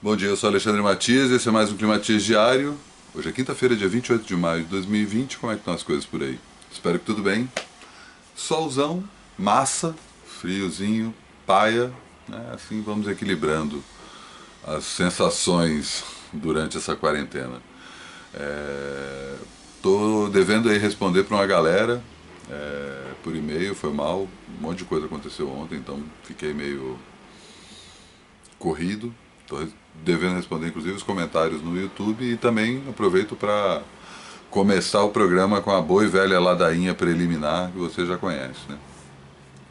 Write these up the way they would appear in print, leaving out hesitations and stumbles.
Bom dia, eu sou Alexandre Matias, esse é mais um Climatias Diário. Hoje é quinta-feira, dia 28 de maio de 2020. Como é que estão as coisas por aí? Espero que tudo bem. Solzão, massa, friozinho, paia, né? Assim vamos equilibrando as sensações durante essa quarentena. Tô devendo aí responder para uma galera por e-mail, foi mal, um monte de coisa aconteceu ontem, então fiquei meio corrido. Estou devendo responder inclusive os comentários no YouTube e também aproveito para começar o programa com a boa e velha ladainha preliminar que você já conhece, né?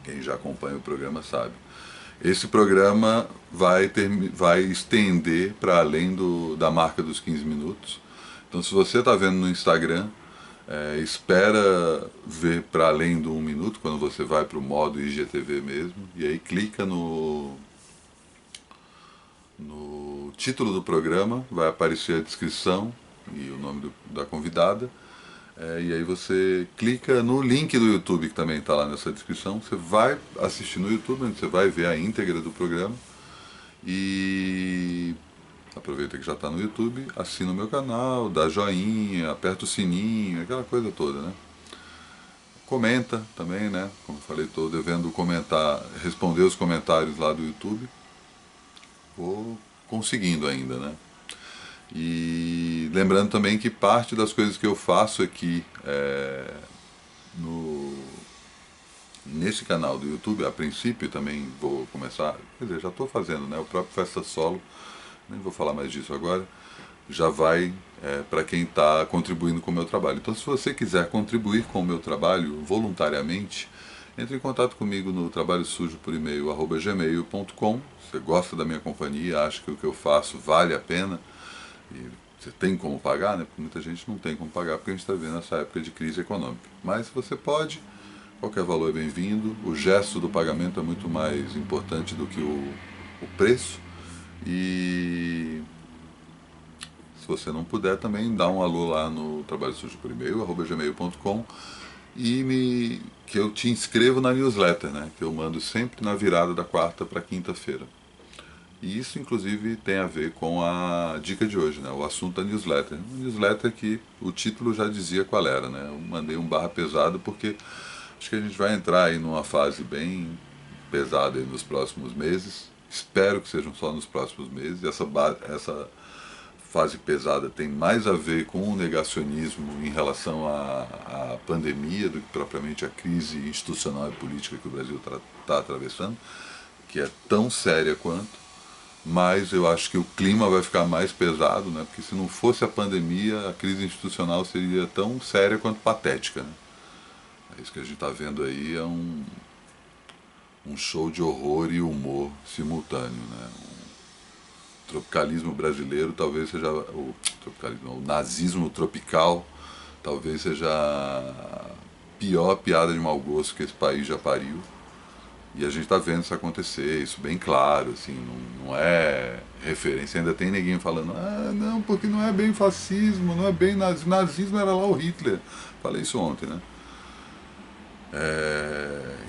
Quem já acompanha o programa sabe. Esse programa vai estender para além da marca dos 15 minutos. Então, se você está vendo no Instagram, espera ver para além do 1 minuto, quando você vai para o modo IGTV mesmo, e aí clica no título do programa, vai aparecer a descrição e o nome da convidada. E aí você clica no link do YouTube que também está lá nessa descrição. Você vai assistir no YouTube, onde você vai ver a íntegra do programa. E aproveita que já está no YouTube, assina o meu canal, dá joinha, aperta o sininho, aquela coisa toda, né? Comenta também, né? Como eu falei, estou devendo comentar, responder os comentários lá do YouTube. Vou conseguindo ainda, né? E lembrando também que parte das coisas que eu faço aqui no, nesse canal do YouTube, a princípio também vou começar, quer dizer, já estou fazendo, né? O próprio Festa Solo, nem vou falar mais disso agora, já vai para quem está contribuindo com o meu trabalho. Então, se você quiser contribuir com o meu trabalho voluntariamente, entre em contato comigo no trabalho sujo por e-mail @gmail.com. Você gosta da minha companhia, acha que o que eu faço vale a pena e você tem como pagar, né? Porque muita gente não tem como pagar porque a gente está vendo essa época de crise econômica. Mas se você pode, qualquer valor é bem-vindo. O gesto do pagamento é muito mais importante do que o preço. E se você não puder, também dá um alô lá no trabalho sujo por e-mail @gmail.com que eu te inscrevo na newsletter, né? Que eu mando sempre na virada da quarta para quinta-feira. E isso, inclusive, tem a ver com a dica de hoje, né? O assunto da newsletter. Uma newsletter que o título já dizia qual era, né? Eu mandei um barra pesado porque acho que a gente vai entrar aí numa fase bem pesada aí nos próximos meses. Espero que sejam só nos próximos meses. Essa fase pesada tem mais a ver com o negacionismo em relação à pandemia do que propriamente a crise institucional e política que o Brasil está atravessando, que é tão séria quanto. Mas eu acho que o clima vai ficar mais pesado, né? Porque se não fosse a pandemia, a crise institucional seria tão séria quanto patética, né? É isso que a gente está vendo aí, é um show de horror e humor simultâneo, né? O tropicalismo brasileiro talvez seja o nazismo tropical talvez seja a pior piada de mau gosto que esse país já pariu. E a gente está vendo isso acontecer, isso bem claro, assim, não é referência. Ainda tem ninguém falando, ah, não, porque não é bem fascismo, não é bem nazismo, nazismo era lá o Hitler. Falei isso ontem, né?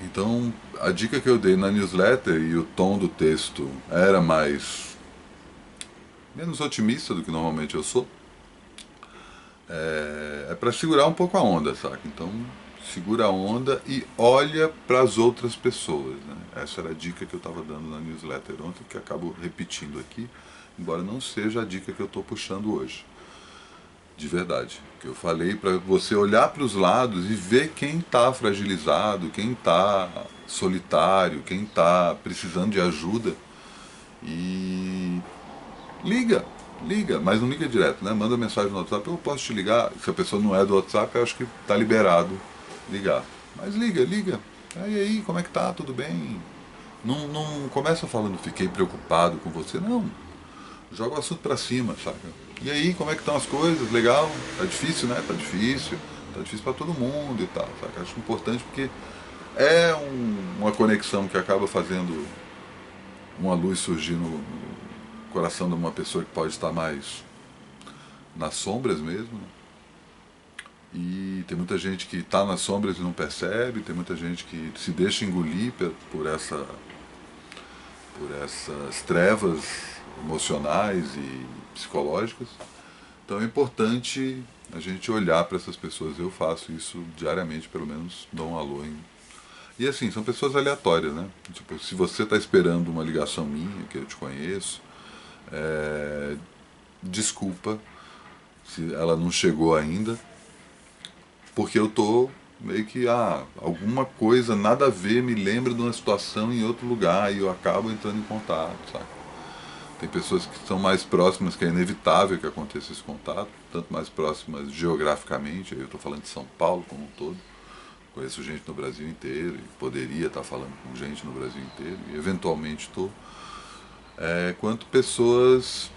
Então, a dica que eu dei na newsletter e o tom do texto era menos otimista do que normalmente eu sou, é para segurar um pouco a onda, saca? Então, segura a onda e olha para as outras pessoas, né? Essa era a dica que eu estava dando na newsletter ontem, que acabo repetindo aqui, embora não seja a dica que eu estou puxando hoje. De verdade. Que eu falei para você olhar para os lados e ver quem está fragilizado, quem está solitário, quem está precisando de ajuda. E liga, liga, mas não liga direto, né? Manda mensagem no WhatsApp, eu posso te ligar. Se a pessoa não é do WhatsApp, eu acho que tá liberado ligar. Mas liga, liga. Aí, como é que tá? Tudo bem? Não começa falando, fiquei preocupado com você. Não, joga o assunto pra cima, saca? E aí, como é que estão as coisas? Legal? Tá difícil, né? Tá difícil. Tá difícil pra todo mundo e tal, saca? Acho importante porque é uma conexão que acaba fazendo uma luz surgir no coração de uma pessoa que pode estar mais nas sombras mesmo, né? E tem muita gente que está nas sombras e não percebe, tem muita gente que se deixa engolir por essas trevas emocionais e psicológicas. Então é importante a gente olhar para essas pessoas. Eu faço isso diariamente, pelo menos dou um alô em... E assim, são pessoas aleatórias, né? Tipo, se você está esperando uma ligação minha, que eu te conheço, desculpa se ela não chegou ainda, porque eu tô meio que, alguma coisa nada a ver me lembra de uma situação em outro lugar e eu acabo entrando em contato, sabe? Tem pessoas que são mais próximas, que é inevitável que aconteça esse contato, tanto mais próximas geograficamente, aí eu estou falando de São Paulo como um todo, conheço gente no Brasil inteiro, e poderia estar falando com gente no Brasil inteiro, e eventualmente estou, quanto pessoas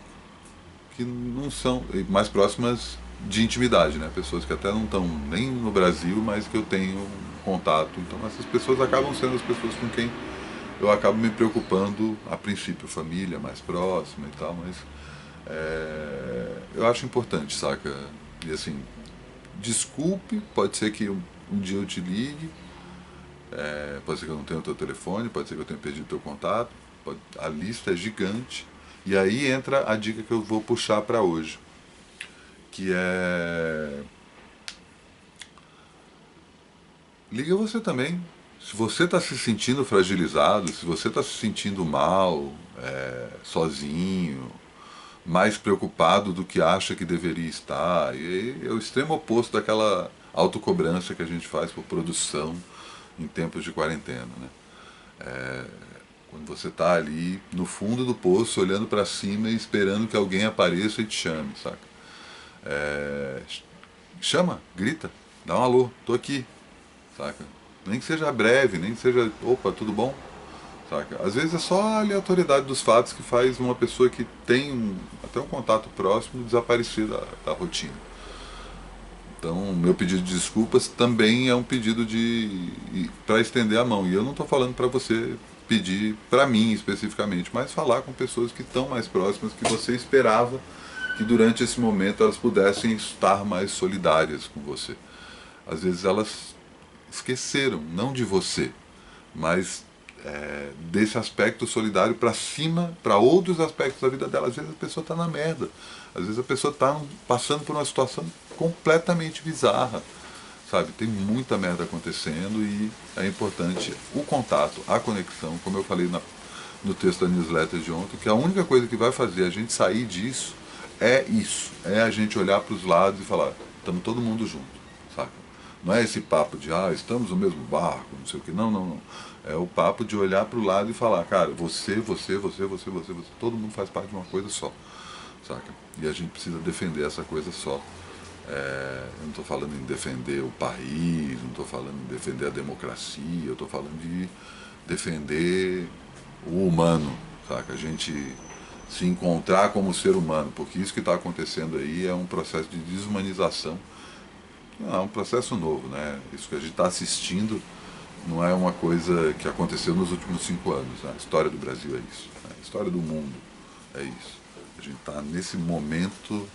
que não são mais próximas de intimidade, né? Pessoas que até não estão nem no Brasil, mas que eu tenho contato. Então essas pessoas acabam sendo as pessoas com quem eu acabo me preocupando, a princípio, família mais próxima e tal, mas eu acho importante, saca? E assim, desculpe, pode ser que um dia eu te ligue, pode ser que eu não tenha o teu telefone, pode ser que eu tenha perdido o teu contato, a lista é gigante. E aí entra a dica que eu vou puxar para hoje, que é... Liga você também. Se você está se sentindo fragilizado, se você está se sentindo mal, sozinho, mais preocupado do que acha que deveria estar, e é o extremo oposto daquela autocobrança que a gente faz por produção em tempos de quarentena, né? Quando você está ali no fundo do poço, olhando para cima e esperando que alguém apareça e te chame, saca? É, chama, grita, dá um alô, tô aqui, saca? Nem que seja breve, nem que seja, opa, tudo bom? Saca? Às vezes é só a aleatoriedade dos fatos que faz uma pessoa que tem até um contato próximo desaparecer da rotina. Então, meu pedido de desculpas também é um pedido de para estender a mão. E eu não estou falando para você pedir para mim especificamente, mas falar com pessoas que estão mais próximas, que você esperava que durante esse momento elas pudessem estar mais solidárias com você. Às vezes elas esqueceram, não de você, mas desse aspecto solidário para cima, para outros aspectos da vida dela. Às vezes a pessoa está na merda, às vezes a pessoa está passando por uma situação completamente bizarra, sabe? Tem muita merda acontecendo e é importante o contato, a conexão, como eu falei no texto da newsletter de ontem, que a única coisa que vai fazer a gente sair disso, é a gente olhar para os lados e falar, estamos todo mundo junto, saca? Não é esse papo de, estamos no mesmo barco, não sei o que, não, não, não. É o papo de olhar para o lado e falar, cara, você, todo mundo faz parte de uma coisa só, saca? E a gente precisa defender essa coisa só. Eu não estou falando em defender o país, não estou falando em defender a democracia, eu estou falando de defender o humano, saca? A gente se encontrar como ser humano, porque isso que está acontecendo aí é um processo de desumanização. Não, é um processo novo, né? Isso que a gente está assistindo não é uma coisa que aconteceu nos últimos 5 anos. Né? A história do Brasil é isso. Né? A história do mundo é isso. A gente está nesse momento,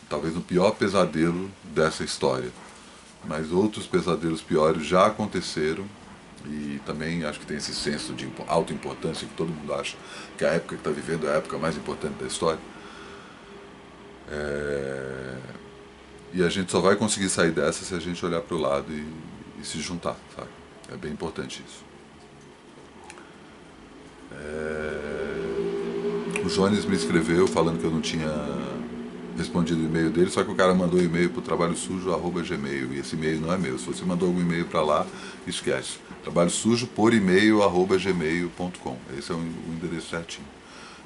talvez no pior pesadelo dessa história. Mas outros pesadelos piores já aconteceram e também acho que tem esse senso de alta importância que todo mundo acha que a época que está vivendo é a época mais importante da história. E a gente só vai conseguir sair dessa se a gente olhar para o lado e se juntar, sabe? É bem importante isso. O Jones me escreveu falando que eu não tinha respondido o e-mail dele, só que o cara mandou e-mail para o trabalhosujo@gmail, e esse e-mail não é meu. Se você mandou algum e-mail para lá, esquece. Trabalho sujo por e-mail@gmail.com. Esse é o endereço certinho.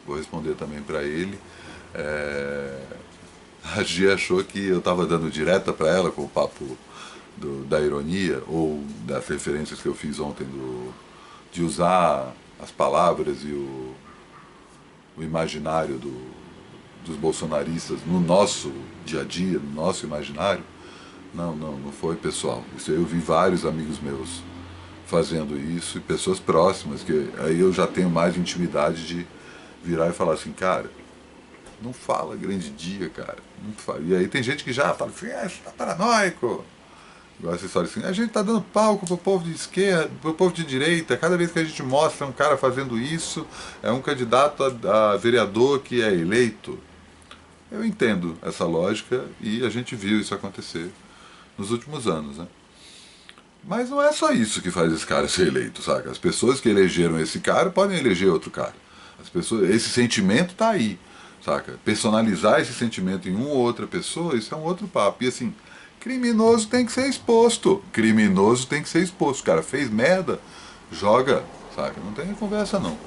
Vou responder também para ele. A Gia achou que eu estava dando direta para ela com o papo da ironia, ou das referências que eu fiz ontem de usar as palavras e o imaginário dos bolsonaristas no nosso dia a dia, no nosso imaginário. Não foi pessoal. Isso aí eu vi vários amigos meus fazendo isso, e pessoas próximas, que aí eu já tenho mais intimidade de virar e falar assim, cara, não fala grande dia, cara. Não fala. E aí tem gente que já fala, você tá paranoico. igual essa história assim, a gente tá dando palco pro povo de esquerda, pro povo de direita, cada vez que a gente mostra um cara fazendo isso, é um candidato a vereador que é eleito. Eu entendo essa lógica e a gente viu isso acontecer nos últimos anos, né? Mas não é só isso que faz esse cara ser eleito, saca? As pessoas que elegeram esse cara podem eleger outro cara. As pessoas, esse sentimento tá aí, saca? Personalizar esse sentimento em uma ou outra pessoa, isso é um outro papo. E assim, criminoso tem que ser exposto. Criminoso tem que ser exposto. O cara fez merda, joga, saca? Não tem conversa não.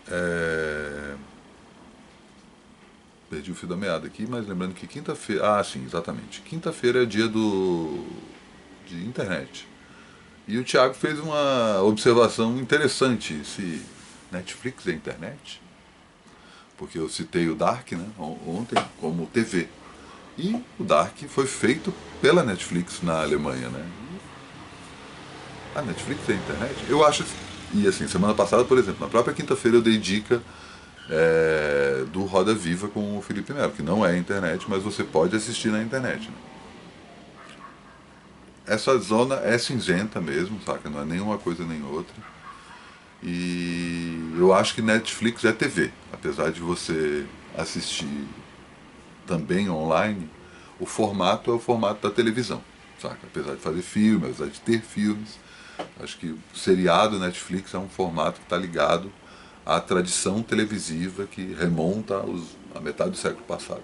É... Perdi o fio da meada aqui, mas lembrando que quinta-feira... Ah, sim, exatamente. Quinta-feira é dia de internet. E o Thiago fez uma observação interessante. Se Netflix é internet? Porque eu citei o Dark, né, ontem como TV. E o Dark foi feito pela Netflix na Alemanha, né? A Netflix é internet? Eu acho... E assim, semana passada, por exemplo, na própria quinta-feira eu dei dica do Roda Viva com o Felipe Melo, que não é internet, mas você pode assistir na internet, né? Essa zona é cinzenta mesmo, saca? Não é nenhuma coisa nem outra. E eu acho que Netflix é TV. Apesar de você assistir também online, o formato é o formato da televisão, saca? Apesar de fazer filme, apesar de ter filmes, acho que o seriado Netflix é um formato que está ligado à tradição televisiva que remonta à metade do século passado.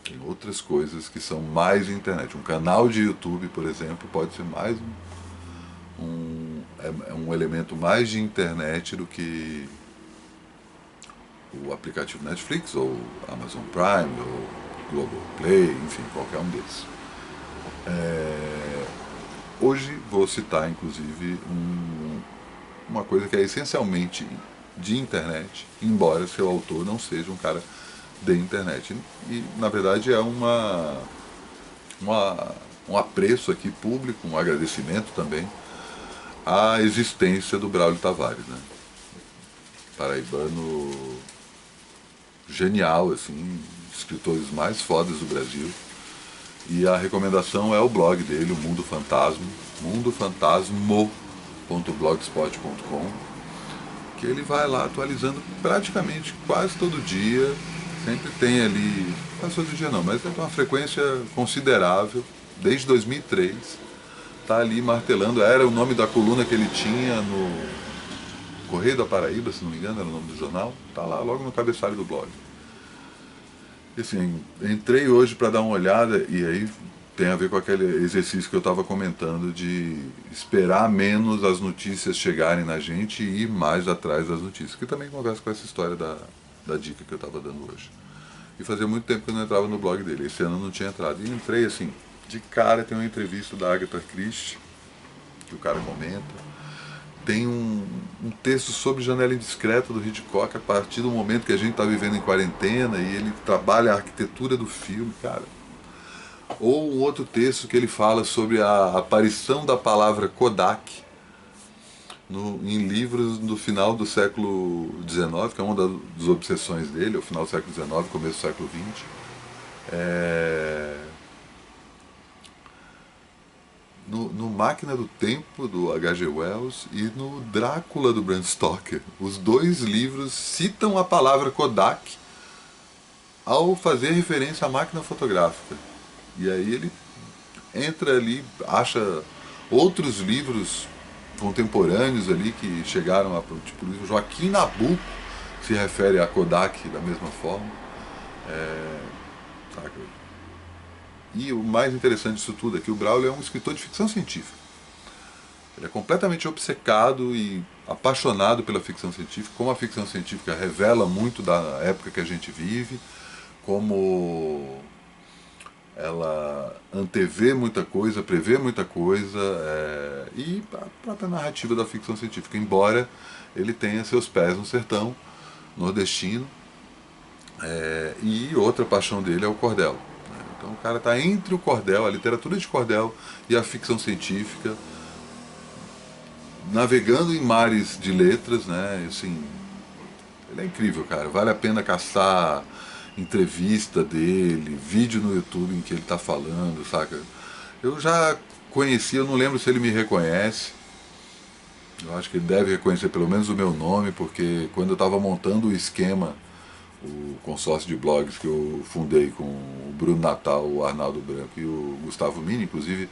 Tem outras coisas que são mais internet. Um canal de YouTube, por exemplo, pode ser mais um elemento mais de internet do que o aplicativo Netflix, ou Amazon Prime, ou Globoplay, enfim, qualquer um desses. Hoje vou citar, inclusive, uma coisa que é essencialmente de internet, embora seu autor não seja um cara de internet. E, na verdade, é um apreço aqui público, um agradecimento também à existência do Braulio Tavares, né? Paraibano genial, assim, escritores mais fodas do Brasil. E a recomendação é o blog dele, o Mundo Fantasma, mundofantasmo.blogspot.com, que ele vai lá atualizando praticamente quase todo dia. Sempre tem ali, quase todo dia não, mas tem uma frequência considerável, desde 2003. Tá ali martelando, era o nome da coluna que ele tinha no Correio da Paraíba, se não me engano, era o nome do jornal. Tá lá logo no cabeçalho do blog. E assim, entrei hoje para dar uma olhada e aí tem a ver com aquele exercício que eu estava comentando de esperar menos as notícias chegarem na gente e ir mais atrás das notícias, que também conversa com essa história da dica que eu estava dando hoje. E fazia muito tempo que eu não entrava no blog dele, esse ano eu não tinha entrado. E entrei assim, de cara tem uma entrevista da Agatha Christie, que o cara comenta. Tem um texto sobre Janela Indiscreta do Hitchcock a partir do momento que a gente está vivendo em quarentena e ele trabalha a arquitetura do filme, cara. Ou um outro texto que ele fala sobre a aparição da palavra Kodak em livros do final do século XIX, que é uma das obsessões dele, o final do século XIX, começo do século XX. No Máquina do Tempo, do H.G. Wells, e no Drácula, do Bram Stoker. Os dois livros citam a palavra Kodak ao fazer referência à máquina fotográfica. E aí ele entra ali, acha outros livros contemporâneos ali que chegaram a... Tipo, o livro Joaquim Nabuco se refere a Kodak da mesma forma. Saca? E o mais interessante disso tudo é que o Braulio é um escritor de ficção científica. Ele é completamente obcecado e apaixonado pela ficção científica, como a ficção científica revela muito da época que a gente vive, como ela antevê muita coisa, prevê muita coisa, e a própria narrativa da ficção científica, embora ele tenha seus pés no sertão nordestino, e outra paixão dele é o cordel. Então o cara está entre o cordel, a literatura de cordel e a ficção científica, navegando em mares de letras, né? Assim, ele é incrível, cara. Vale a pena caçar entrevista dele, vídeo no YouTube em que ele está falando, saca? Eu já conheci, eu não lembro se ele me reconhece. Eu acho que ele deve reconhecer pelo menos o meu nome, porque quando eu estava montando o esquema, o consórcio de blogs que eu fundei com o Bruno Natal, o Arnaldo Branco e o Gustavo Mini, inclusive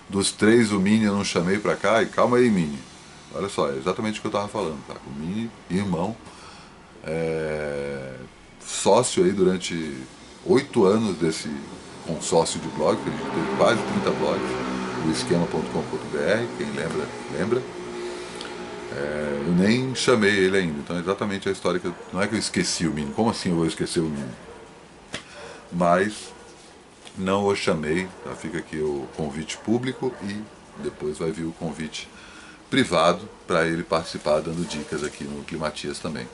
dos três o Mini eu não chamei pra cá, e calma aí Mini, olha só, é exatamente o que eu tava falando, tá? O Mini, irmão, sócio aí durante 8 anos desse consórcio de blog, que a gente teve quase 30 blogs, o esquema.com.br, quem lembra, lembra. Eu nem chamei ele ainda, então é exatamente a história que eu, não é que eu esqueci o Mini, como assim eu vou esquecer o Mini? Mas não o chamei, tá? Fica aqui o convite público e depois vai vir o convite privado para ele participar dando dicas aqui no Climatias também.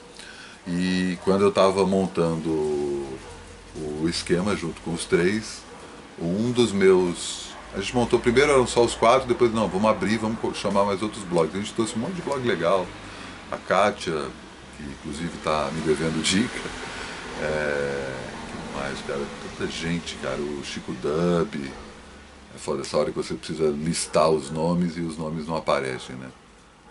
E quando eu estava montando o esquema junto com os três, um dos meus... A gente montou, primeiro eram só os 4, depois não, vamos abrir, vamos chamar mais outros blogs. A gente trouxe um monte de blog legal. A Kátia, que inclusive está me devendo dica. Que mais, cara? Tanta gente, cara. O Chico Dub. É foda essa hora que você precisa listar os nomes e os nomes não aparecem, né?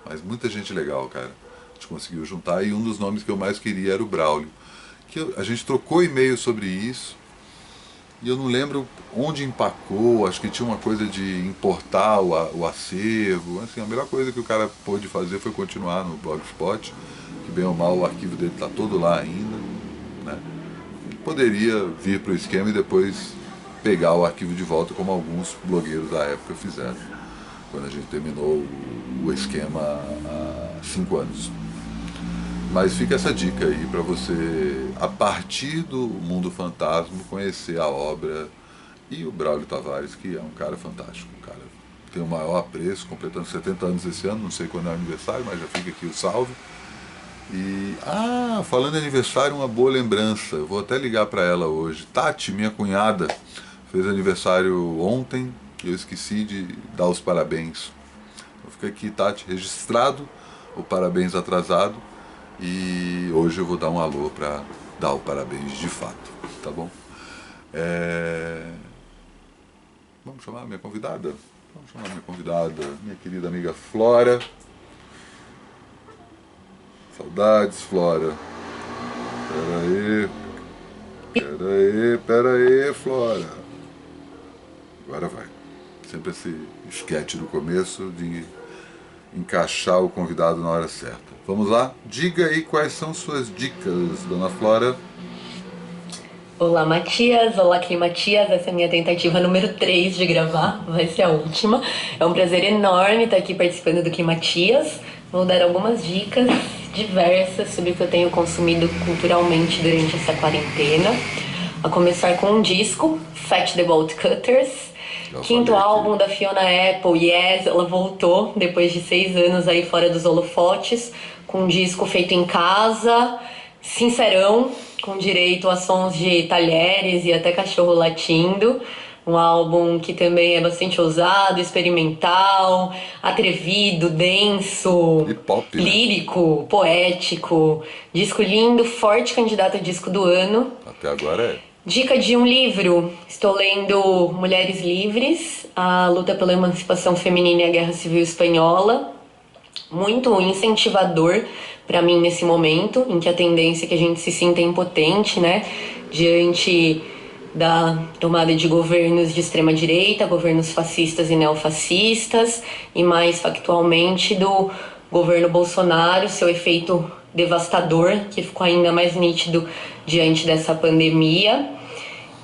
Mas muita gente legal, cara. A gente conseguiu juntar e um dos nomes que eu mais queria era o Braulio. A gente trocou e-mail sobre isso. E eu não lembro onde empacou, acho que tinha uma coisa de importar o acervo. Assim, a melhor coisa que o cara pôde fazer foi continuar no Blogspot, que bem ou mal o arquivo dele está todo lá ainda. Né? Ele poderia vir para o esquema e depois pegar o arquivo de volta, como alguns blogueiros da época fizeram, quando a gente terminou o esquema há 5 anos. Mas fica essa dica aí para você, a partir do Mundo Fantasma, conhecer a obra e o Braulio Tavares, que é um cara fantástico. Um cara tem o maior apreço, completando 70 anos esse ano, não sei quando é o aniversário, mas já fica aqui o salve. E, falando em aniversário, uma boa lembrança, eu vou até ligar para ela hoje. Tati, minha cunhada, fez aniversário ontem e eu esqueci de dar os parabéns. Então fica aqui, Tati, registrado o parabéns atrasado. E hoje eu vou dar um alô para dar o parabéns de fato, tá bom? Vamos chamar a minha convidada? Vamos chamar a minha convidada, minha querida amiga Flora. Saudades, Flora. Pera aí, Flora. Agora vai. Sempre esse esquete do começo de encaixar o convidado na hora certa. Vamos lá? Diga aí quais são suas dicas, dona Flora. Olá, Matias. Olá, Climatias. Essa é a minha tentativa número 3 de gravar, vai ser a última. É um prazer enorme estar aqui participando do Climatias. Vou dar algumas dicas diversas sobre o que eu tenho consumido culturalmente durante essa quarentena. A começar com um disco, Fat the Bolt Cutters. Quinto álbum da Fiona Apple, Yes, ela voltou depois de 6 anos aí fora dos holofotes, com um disco feito em casa, sincerão, com direito a sons de talheres e até cachorro latindo. Um álbum que também é bastante ousado, experimental, atrevido, denso, E pop, né? lírico, poético. Disco lindo, forte candidato a disco do ano. Até agora é. Dica de um livro. Estou lendo Mulheres Livres, a luta pela emancipação feminina e a Guerra Civil Espanhola. Muito incentivador para mim nesse momento, em que a tendência é que a gente se sinta impotente, né? Diante da tomada de governos de extrema-direita, governos fascistas e neofascistas, e mais factualmente do governo Bolsonaro, seu efeito devastador, que ficou ainda mais nítido diante dessa pandemia.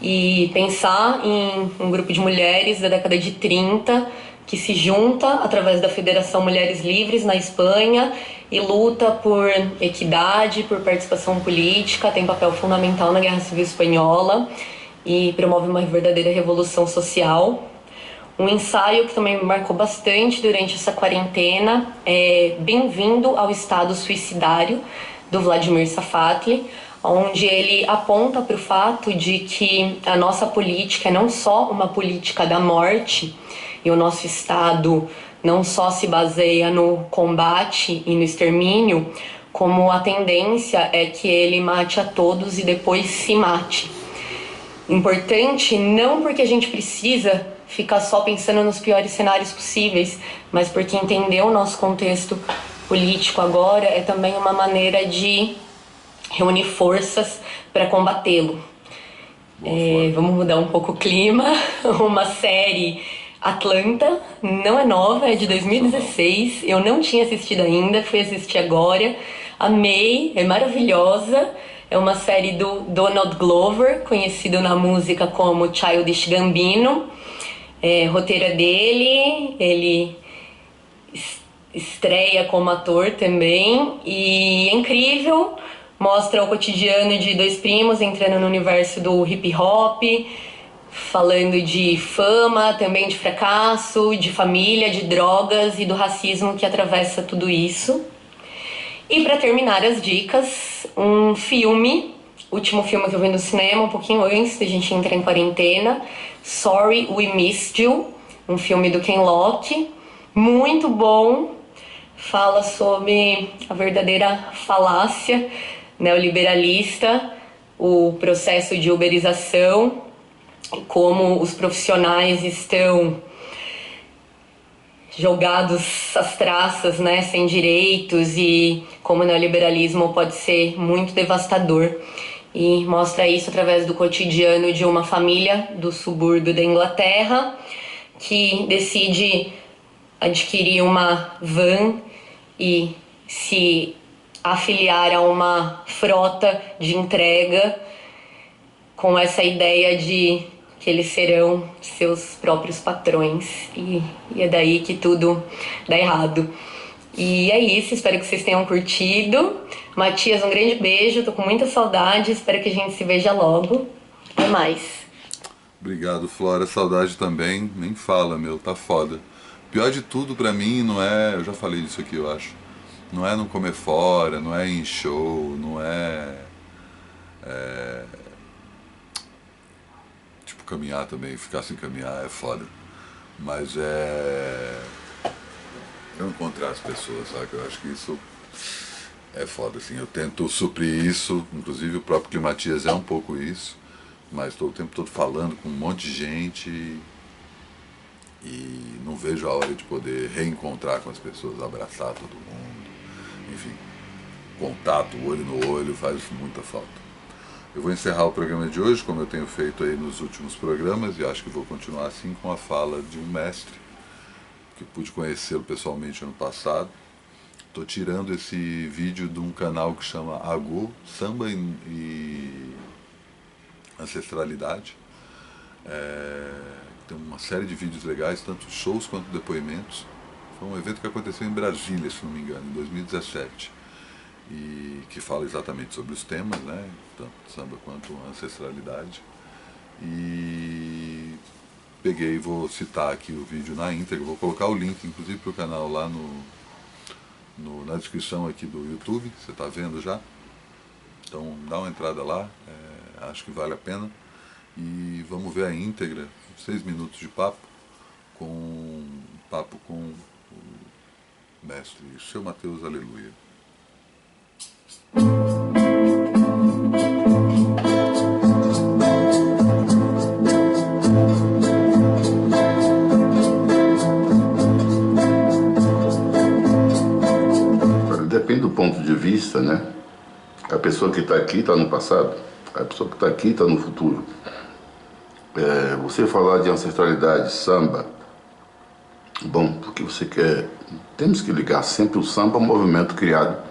E pensar em um grupo de mulheres da década de 30 que se junta através da Federação Mulheres Livres na Espanha e luta por equidade, por participação política, tem papel fundamental na Guerra Civil Espanhola e promove uma verdadeira revolução social. Um ensaio que também me marcou bastante durante essa quarentena é Bem-vindo ao Estado Suicidário, do Vladimir Safatli, onde ele aponta para o fato de que a nossa política é não só uma política da morte, e o nosso Estado não só se baseia no combate e no extermínio, como a tendência é que ele mate a todos e depois se mate. Importante não porque a gente precisa ficar só pensando nos piores cenários possíveis, mas porque entender o nosso contexto político agora é também uma maneira de reunir forças para combatê-lo. Vamos mudar um pouco o clima. Uma série Atlanta, não é nova, é de 2016. Eu não tinha assistido ainda, fui assistir agora. Amei, é maravilhosa. É uma série do Donald Glover, conhecido na música como Childish Gambino. Roteiro é dele, ele estreia como ator também. E é incrível, mostra o cotidiano de dois primos entrando no universo do hip hop, falando de fama, também de fracasso, de família, de drogas e do racismo que atravessa tudo isso. E para terminar as dicas, um filme, último filme que eu vi no cinema, um pouquinho antes da gente entrar em quarentena, Sorry We Missed You, um filme do Ken Loach, muito bom, fala sobre a verdadeira falácia neoliberalista, o processo de uberização, como os profissionais estão jogados às traças, né, sem direitos, e como o neoliberalismo pode ser muito devastador. E mostra isso através do cotidiano de uma família do subúrbio da Inglaterra que decide adquirir uma van e se afiliar a uma frota de entrega com essa ideia de que eles serão seus próprios patrões, e é daí que tudo dá errado. E é isso, espero que vocês tenham curtido. Matias, um grande beijo, tô com muita saudade, espero que a gente se veja logo. Até mais. Obrigado, Flora, saudade também, nem fala, meu, tá foda. Pior de tudo pra mim não é, eu já falei disso aqui, eu acho, não é não comer fora, não é ir em show, não é tipo, caminhar também, ficar sem caminhar é foda. Mas é eu encontrar as pessoas, sabe? Eu acho que isso é foda, assim. Eu tento suprir isso, inclusive o próprio Climatias é um pouco isso, mas estou o tempo todo falando com um monte de gente e não vejo a hora de poder reencontrar com as pessoas, abraçar todo mundo, enfim, contato, olho no olho, faz muita falta. Eu vou encerrar o programa de hoje, como eu tenho feito aí nos últimos programas, e acho que vou continuar assim, com a fala de um mestre, que pude conhecê-lo pessoalmente ano passado. Estou tirando esse vídeo de um canal que chama Agô, Samba e Ancestralidade. Tem uma série de vídeos legais, tanto shows quanto depoimentos. Foi um evento que aconteceu em Brasília, se não me engano, em 2017. E que fala exatamente sobre os temas, né, tanto samba quanto ancestralidade. E peguei e vou citar aqui o vídeo na íntegra, vou colocar o link inclusive para o canal lá na descrição aqui do YouTube, você está vendo já. Então dá uma entrada lá, acho que vale a pena. E vamos ver a íntegra, 6 minutos de papo com o mestre Seu Mateus Aleluia. Depende do ponto de vista, né? A pessoa que está aqui está no passado, a pessoa que está aqui está no futuro. Você falar de ancestralidade, samba, bom, porque você quer... Temos que ligar sempre o samba ao movimento criado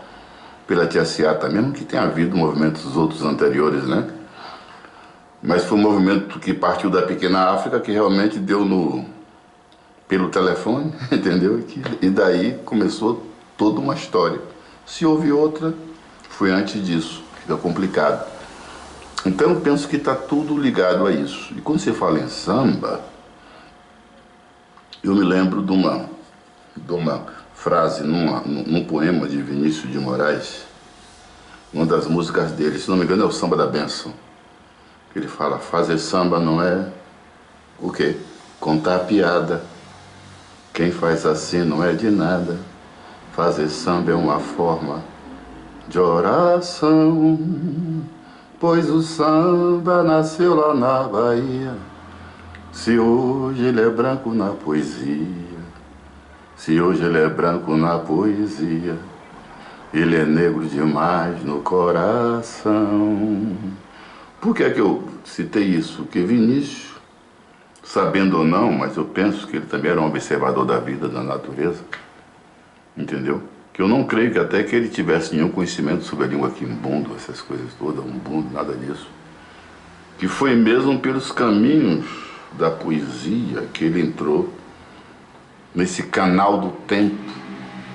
pela Tia Seata, mesmo que tenha havido movimentos outros anteriores, né? Mas foi um movimento que partiu da pequena África, que realmente deu pelo telefone, entendeu? E daí começou toda uma história. Se houve outra, foi antes disso, fica complicado. Então eu penso que está tudo ligado a isso. E quando você fala em samba, eu me lembro de uma frase num poema de Vinícius de Moraes, uma das músicas dele, se não me engano é o Samba da Bênção. Ele fala, fazer samba não é o quê? Contar piada. Quem faz assim não é de nada. Fazer samba é uma forma de oração, pois o samba nasceu lá na Bahia. Se hoje ele é branco na poesia, se hoje ele é branco na poesia, ele é negro demais no coração. Por que é que eu citei isso? Porque Vinícius, sabendo ou não, mas eu penso que ele também era um observador da vida, da natureza, entendeu? Que eu não creio que até que ele tivesse nenhum conhecimento sobre a língua quimbundo, essas coisas todas, umbundo, nada disso. Que foi mesmo pelos caminhos da poesia que ele entrou nesse canal do tempo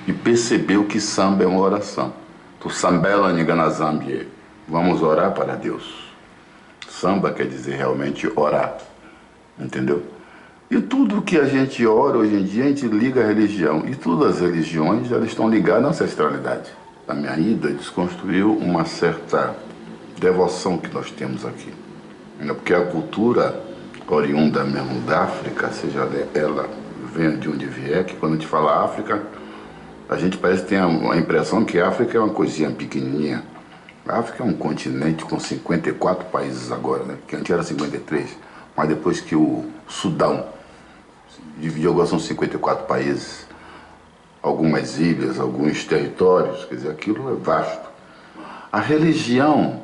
e percebeu que samba é uma oração. Tu sambela niganazambie. Vamos orar para Deus. Samba quer dizer realmente orar. Entendeu? E tudo que a gente ora hoje em dia, a gente liga à religião. E todas as religiões, elas estão ligadas à ancestralidade. A minha ida desconstruiu uma certa devoção que nós temos aqui. Porque a cultura oriunda mesmo da África, seja ela venha de onde vier, que quando a gente fala África, a gente parece que tem a impressão que a África é uma coisinha pequenininha. A África é um continente com 54 países agora, né? Que antes era 53. Mas depois que o Sudão dividiu, agora são 54 países, algumas ilhas, alguns territórios, quer dizer, aquilo é vasto. A religião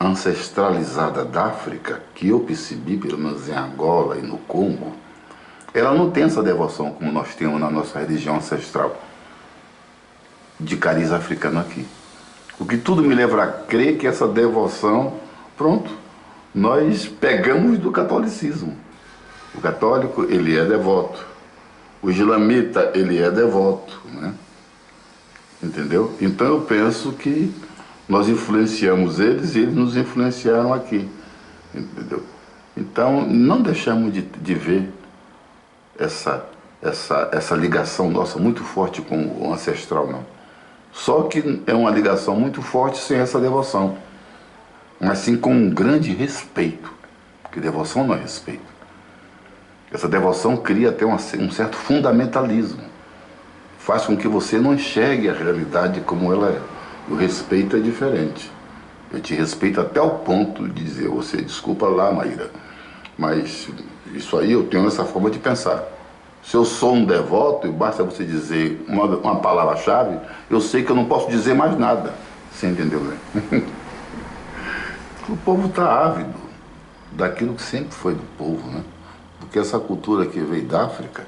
ancestralizada da África, que eu percebi, pelo menos em Angola e no Congo, ela não tem essa devoção como nós temos na nossa religião ancestral, de cariz africano aqui. O que tudo me leva a crer que essa devoção, pronto, nós pegamos do catolicismo. O católico, ele é devoto. O islamita, ele é devoto, né? Entendeu? Então eu penso que nós influenciamos eles e eles nos influenciaram aqui. Entendeu? Então não deixamos de ver essa ligação nossa muito forte com o ancestral, não. Só que é uma ligação muito forte sem essa devoção, mas sim com um grande respeito, porque devoção não é respeito. Essa devoção cria até um certo fundamentalismo, faz com que você não enxergue a realidade como ela é. O respeito é diferente. Eu te respeito até o ponto de dizer, você, desculpa lá, Maíra, mas isso aí eu tenho essa forma de pensar. Se eu sou um devoto e basta você dizer uma palavra-chave, eu sei que eu não posso dizer mais nada. Você entendeu, né? O povo está ávido daquilo que sempre foi do povo, né? Porque essa cultura que veio da África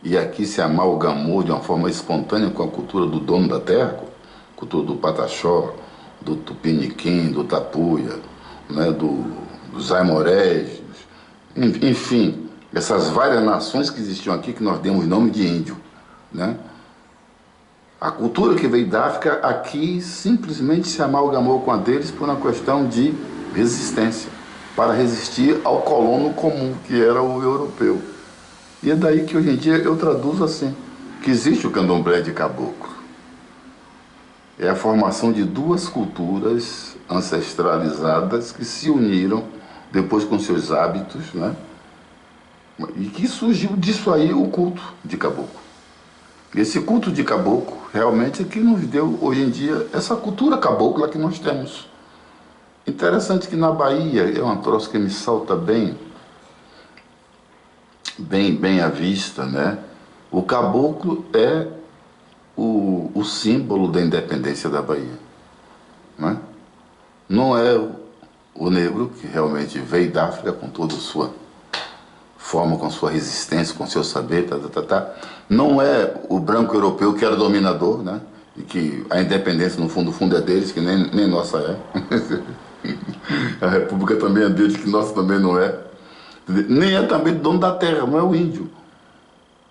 e aqui se amalgamou de uma forma espontânea com a cultura do dono da terra, cultura do Pataxó, do Tupiniquim, do Tapuia, né? Dos Aimorés, enfim, essas várias nações que existiam aqui, que nós demos nome de índio, né? A cultura que veio da África aqui simplesmente se amalgamou com a deles por uma questão de resistência, para resistir ao colono comum, que era o europeu. E é daí que hoje em dia eu traduzo assim, que existe o candomblé de caboclo. É a formação de duas culturas ancestralizadas que se uniram depois com seus hábitos, né? E que surgiu disso aí o culto de caboclo. Esse culto de caboclo realmente é que nos deu hoje em dia essa cultura cabocla que nós temos. Interessante que na Bahia é um troço que me salta bem à vista, né? O caboclo é o símbolo da independência da Bahia, né? Não é o negro, que realmente veio da África com toda a sua forma, com sua resistência, com seu saber, Não é o branco europeu que era dominador, né? E que a independência no fundo é deles, que nem nossa é. A república também é deles, que nossa também não é. Nem é também dono da terra, não é o índio.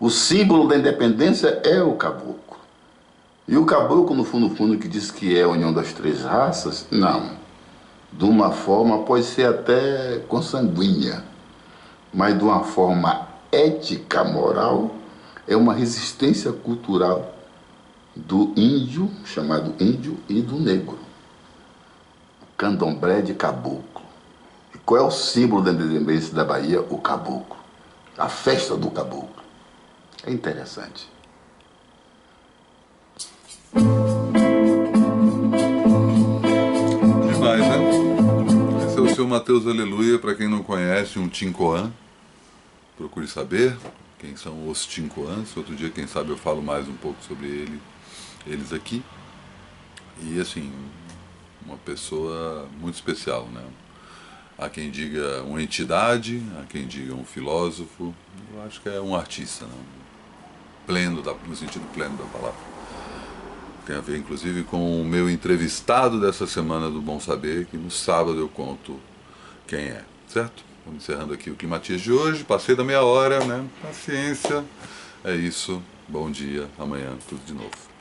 O símbolo da independência é o caboclo. E o caboclo, no fundo, que diz que é a união das três raças, não. De uma forma, pode ser até consanguínea, mas de uma forma ética, moral, é uma resistência cultural do índio, chamado índio, e do negro. Candomblé de caboclo. E qual é o símbolo da independência da Bahia? O caboclo. A festa do caboclo. É interessante. foi o Mateus Aleluia, para quem não conhece, um Tincoan. Procure saber quem são os Tincoans. Outro dia, quem sabe, eu falo mais um pouco sobre eles aqui. E assim, uma pessoa muito especial, né? Há quem diga uma entidade, há quem diga um filósofo. Eu acho que é um artista, né? No sentido pleno da palavra. Tem a ver, inclusive, com o meu entrevistado dessa semana do Bom Saber, que no sábado eu conto quem é, certo? Vamos encerrando aqui o Climatias de hoje. Passei da meia hora, né? Paciência. É isso. Bom dia. Amanhã tudo de novo.